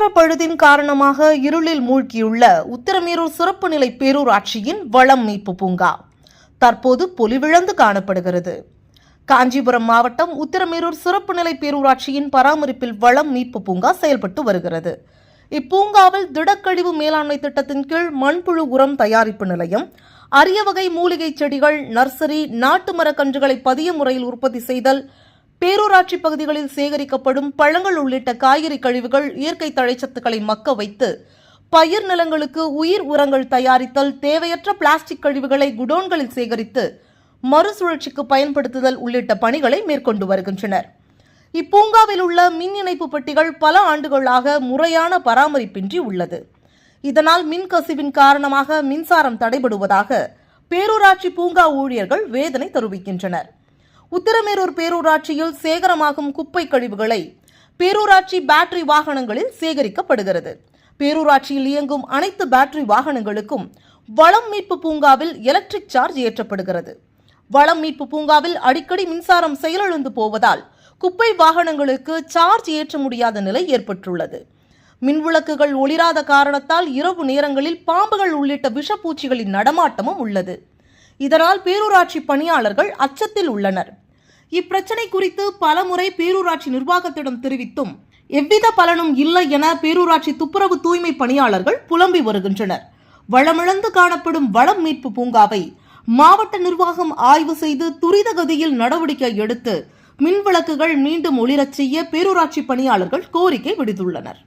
மின்சார பழுதின் காரணமாக இருளில் மூழ்கியுள்ள உத்திரமேரூர் சிறப்பு நிலை பேரூராட்சியின் வளம் மீட்பு பூங்கா தற்போது பொலிவிழந்து காணப்படுகிறது. காஞ்சிபுரம் மாவட்டம் உத்திரமேரூர் சிறப்பு நிலை பேரூராட்சியின் பராமரிப்பில் வளம் மீட்பு பூங்கா செயல்பட்டு வருகிறது. இப்பூங்காவில் திடக்கழிவு மேலாண்மை திட்டத்தின் கீழ் மண்புழு உரம் தயாரிப்பு நிலையம், அரிய வகை மூலிகை செடிகள், நர்சரி, நாட்டு மரக்கன்றுகளை பதிய முறையில் உற்பத்தி செய்தல், பேரூராட்சி பகுதிகளில் சேகரிக்கப்படும் பழங்கள் உள்ளிட்ட காய்கறி கழிவுகள், இயற்கை தழைச்சத்துக்களை மக்க வைத்து பயிர் நிலங்களுக்கு உயிர் உரங்கள் தயாரித்தல், தேவையற்ற பிளாஸ்டிக் கழிவுகளை குடோன்களில் சேகரித்து மறுசுழற்சிக்கு பயன்படுத்துதல் உள்ளிட்ட பணிகளை மேற்கொண்டு வருகின்றனர். இப்பூங்காவில் உள்ள மின் இணைப்பு பெட்டிகள் பல ஆண்டுகளாக முறையான பராமரிப்பின்றி உள்ளது. இதனால் மின்கசிவின் காரணமாக மின்சாரம் தடைபடுவதாக பேரூராட்சி பூங்கா ஊழியர்கள் வேதனை தெரிவிக்கின்றனர். உத்திரமேரூர் பேரூராட்சியில் சேகரமாகும் குப்பை கழிவுகளை பேரூராட்சி பேட்டரி வாகனங்களில் சேகரிக்கப்படுகிறது. பேரூராட்சியில் இயங்கும் அனைத்து பேட்டரி வாகனங்களுக்கும் வளம் மீட்பு பூங்காவில் எலக்ட்ரிக் சார்ஜ் ஏற்றப்படுகிறது. வளம் மீட்பு பூங்காவில் அடிக்கடி மின்சாரம் செயலிழந்து போவதால் குப்பை வாகனங்களுக்கு சார்ஜ் ஏற்ற முடியாத நிலை ஏற்பட்டுள்ளது. மின்விளக்குகள் ஒளிராத காரணத்தால் இரவு நேரங்களில் பாம்புகள் உள்ளிட்ட விஷப்பூச்சிகளின் நடமாட்டமும் உள்ளது. இதனால் பேரூராட்சி பணியாளர்கள் அச்சத்தில் உள்ளனர். இப்பிரச்சனை குறித்து பலமுறை பேரூராட்சி நிர்வாகத்திடம் தெரிவித்தும் எவ்வித பலனும் இல்லை என பேரூராட்சி துப்புரவு தூய்மை பணியாளர்கள் புலம்பி வருகின்றனர். வளமிழந்து காணப்படும் வளம் மீட்பு பூங்காவை மாவட்ட நிர்வாகம் ஆய்வு செய்து துரித கதியில் நடவடிக்கை எடுத்து மின்விளக்குகள் மீண்டும் ஒளிரச் செய்ய பேரூராட்சி பணியாளர்கள் கோரிக்கை விடுத்துள்ளனர்.